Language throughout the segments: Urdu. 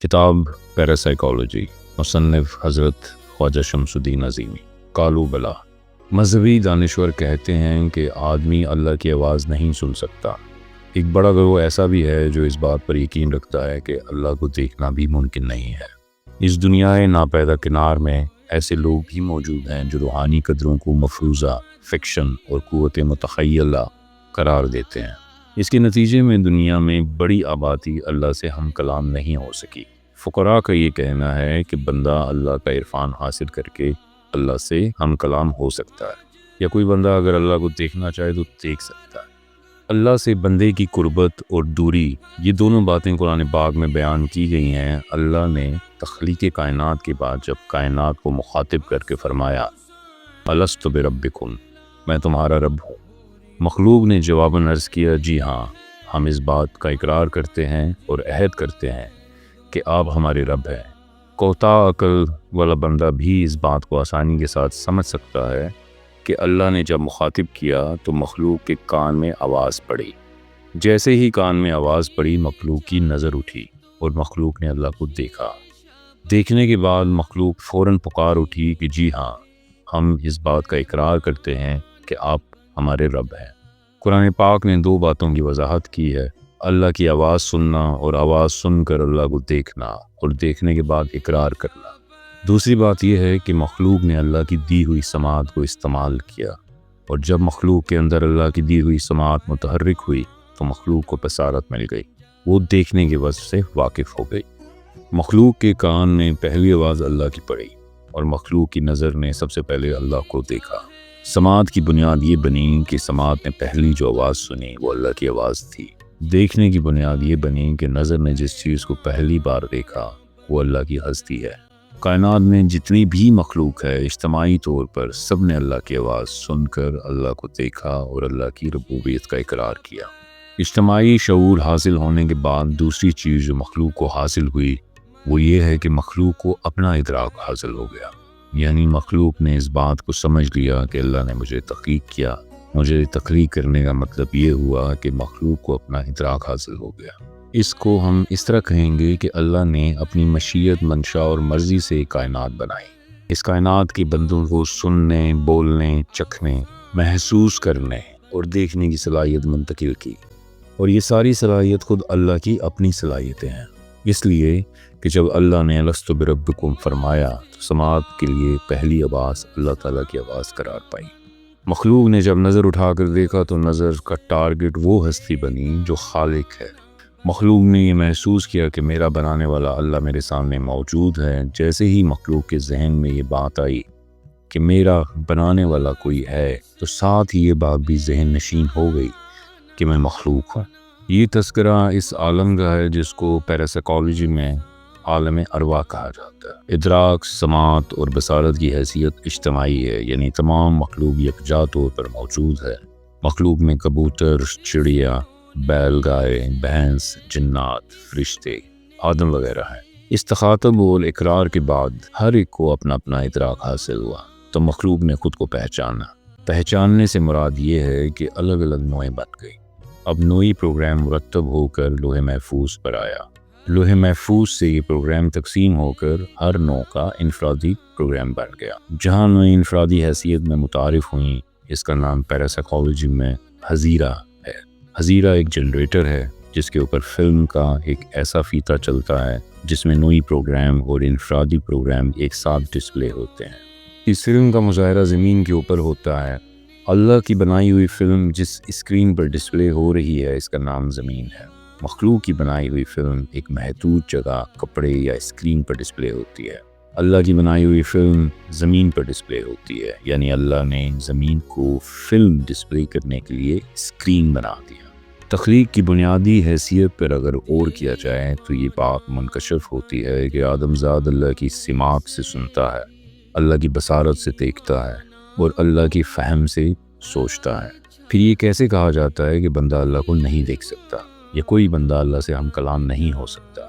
کتاب پیراسائیکالوجی، مصنف حضرت خواجہ شمس الدین عظیمی۔ کالو بلا، مذہبی دانشور کہتے ہیں کہ آدمی اللہ کی آواز نہیں سن سکتا۔ ایک بڑا گروہ ایسا بھی ہے جو اس بات پر یقین رکھتا ہے کہ اللہ کو دیکھنا بھی ممکن نہیں ہے۔ اس دنیا ناپیدا کنار میں ایسے لوگ بھی موجود ہیں جو روحانی قدروں کو مفروضہ، فکشن اور قوت متخیلہ قرار دیتے ہیں۔ اس کے نتیجے میں دنیا میں بڑی آبادی اللہ سے ہم کلام نہیں ہو سکی۔ فقراء کا یہ کہنا ہے کہ بندہ اللہ کا عرفان حاصل کر کے اللہ سے ہم کلام ہو سکتا ہے، یا کوئی بندہ اگر اللہ کو دیکھنا چاہے تو دیکھ سکتا ہے۔ اللہ سے بندے کی قربت اور دوری، یہ دونوں باتیں قرآن پاک میں بیان کی گئی ہیں۔ اللہ نے تخلیق کائنات کے بعد جب کائنات کو مخاطب کر کے فرمایا الست بربکم، میں تمہارا رب ہوں، مخلوق نے جواباً عرض کیا جی ہاں، ہم اس بات کا اقرار کرتے ہیں اور عہد کرتے ہیں کہ آپ ہمارے رب ہیں۔ کوتا عقل والا بندہ بھی اس بات کو آسانی کے ساتھ سمجھ سکتا ہے کہ اللہ نے جب مخاطب کیا تو مخلوق کے کان میں آواز پڑی۔ جیسے ہی کان میں آواز پڑی، مخلوق کی نظر اٹھی اور مخلوق نے اللہ کو دیکھا۔ دیکھنے کے بعد مخلوق فوراً پکار اٹھی کہ جی ہاں، ہم اس بات کا اقرار کرتے ہیں کہ آپ ہمارے رب ہیں۔ قرآن پاک نے دو باتوں کی وضاحت کی ہے: اللہ کی آواز سننا اور آواز سن کر اللہ کو دیکھنا اور دیکھنے کے بعد اقرار کرنا۔ دوسری بات یہ ہے کہ مخلوق نے اللہ کی دی ہوئی سماعت کو استعمال کیا، اور جب مخلوق کے اندر اللہ کی دی ہوئی سماعت متحرک ہوئی تو مخلوق کو بصارت مل گئی، وہ دیکھنے کے وجہ سے واقف ہو گئی۔ مخلوق کے کان نے پہلی آواز اللہ کی پڑھی اور مخلوق کی نظر نے سب سے پہلے اللہ کو دیکھا۔ سماعت کی بنیاد یہ بنی کہ سماعت نے پہلی جو آواز سنی وہ اللہ کی آواز تھی۔ دیکھنے کی بنیاد یہ بنی کہ نظر نے جس چیز کو پہلی بار دیکھا وہ اللہ کی ہستی ہے۔ کائنات میں جتنی بھی مخلوق ہے، اجتماعی طور پر سب نے اللہ کی آواز سن کر اللہ کو دیکھا اور اللہ کی ربوبیت کا اقرار کیا۔ اجتماعی شعور حاصل ہونے کے بعد دوسری چیز جو مخلوق کو حاصل ہوئی وہ یہ ہے کہ مخلوق کو اپنا ادراک حاصل ہو گیا، یعنی مخلوق نے اس بات کو سمجھ لیا کہ اللہ نے مجھے تخلیق کیا۔ مجھے تخلیق کرنے کا مطلب یہ ہوا کہ مخلوق کو اپنا ادراک حاصل ہو گیا۔ اس کو ہم اس طرح کہیں گے کہ اللہ نے اپنی مشیت، منشا اور مرضی سے کائنات بنائی۔ اس کائنات کے بندوں کو سننے، بولنے، چکھنے، محسوس کرنے اور دیکھنے کی صلاحیت منتقل کی، اور یہ ساری صلاحیت خود اللہ کی اپنی صلاحیتیں ہیں۔ اس لیے کہ جب اللہ نے الست بربکم فرمایا تو سماعت کے لیے پہلی آواز اللہ تعالیٰ کی آواز قرار پائی۔ مخلوق نے جب نظر اٹھا کر دیکھا تو نظر کا ٹارگٹ وہ ہستی بنی جو خالق ہے۔ مخلوق نے یہ محسوس کیا کہ میرا بنانے والا اللہ میرے سامنے موجود ہے۔ جیسے ہی مخلوق کے ذہن میں یہ بات آئی کہ میرا بنانے والا کوئی ہے، تو ساتھ ہی یہ بات بھی ذہن نشین ہو گئی کہ میں مخلوق ہوں۔ یہ تذکرہ اس عالم کا ہے جس کو پیراسائیکالوجی میں عالم ارواح کہا جاتا ہے۔ ادراک، سماعت اور بصارت کی حیثیت اجتماعی ہے، یعنی تمام مخلوق یکجا طور پر موجود ہے۔ مخلوق میں کبوتر، چڑیا، بیل گائے، بھینس، جنات، فرشتے، آدم وغیرہ ہیں۔ اس تخاطب اور اقرار کے بعد ہر ایک کو اپنا اپنا ادراک حاصل ہوا تو مخلوق نے خود کو پہچانا۔ پہچاننے سے مراد یہ ہے کہ الگ الگ نوعیں بن گئی۔ اب نوعی پروگرام مرتب ہو کر لوح محفوظ پر آیا۔ لوح محفوظ سے یہ پروگرام تقسیم ہو کر ہر نوع کا انفرادی پروگرام بن گیا۔ جہاں نوعیں انفرادی حیثیت میں متعارف ہوئیں، اس کا نام پیراسائیکالوجی میں حظیرہ ہے۔ حظیرہ ایک جنریٹر ہے جس کے اوپر فلم کا ایک ایسا فیتہ چلتا ہے جس میں نوعی پروگرام اور انفرادی پروگرام ایک ساتھ ڈسپلے ہوتے ہیں۔ اس فلم کا مظاہرہ زمین کے اوپر ہوتا ہے۔ اللہ کی بنائی ہوئی فلم جس اسکرین پر ڈسپلے ہو رہی ہے اس کا نام زمین ہے۔ مخلوق کی بنائی ہوئی فلم ایک محدود جگہ، کپڑے یا اسکرین پر ڈسپلے ہوتی ہے۔ اللہ کی بنائی ہوئی فلم زمین پر ڈسپلے ہوتی ہے، یعنی اللہ نے زمین کو فلم ڈسپلے کرنے کے لیے اسکرین بنا دیا۔ تخلیق کی بنیادی حیثیت پر اگر غور کیا جائے تو یہ بات منکشف ہوتی ہے کہ آدم زاد اللہ کی سماعت سے سنتا ہے، اللہ کی بصارت سے دیکھتا ہے اور اللہ کی فہم سے سوچتا ہے۔ پھر یہ کیسے کہا جاتا ہے کہ بندہ اللہ کو نہیں دیکھ سکتا، یا کوئی بندہ اللہ سے ہم کلام نہیں ہو سکتا؟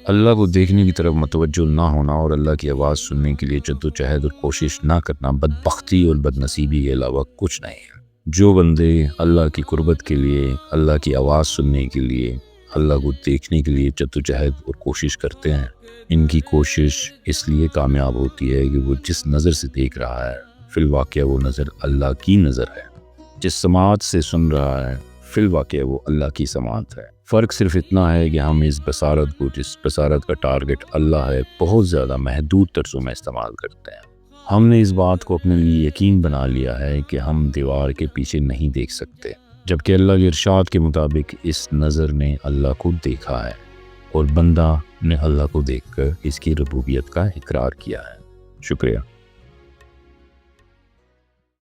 اللہ کو دیکھنے کی طرف متوجہ نہ ہونا اور اللہ کی آواز سننے کے لیے جد و جہد اور کوشش نہ کرنا بدبختی اور بدنصیبی کے علاوہ کچھ نہیں ہے۔ جو بندے اللہ کی قربت کے لیے، اللہ کی آواز سننے کے لیے اللہ کو دیکھنے کے لیے جدوجہد اور کوشش کرتے ہیں، ان کی کوشش اس لیے کامیاب ہوتی ہے کہ وہ جس نظر سے دیکھ رہا ہے فی الواقع وہ نظر اللہ کی نظر ہے، جس سماعت سے سن رہا ہے فی الواقع وہ اللہ کی سماعت ہے۔ فرق صرف اتنا ہے کہ ہم اس بصارت کو، جس بصارت کا ٹارگٹ اللہ ہے، بہت زیادہ محدود طرزوں میں استعمال کرتے ہیں۔ ہم نے اس بات کو اپنے لیے یقین بنا لیا ہے کہ ہم دیوار کے پیچھے نہیں دیکھ سکتے، جبکہ اللہ کے ارشاد کے مطابق اس نظر نے اللہ کو دیکھا ہے اور بندہ نے اللہ کو دیکھ کر اس کی ربوبیت کا اقرار کیا ہے۔ شکریہ۔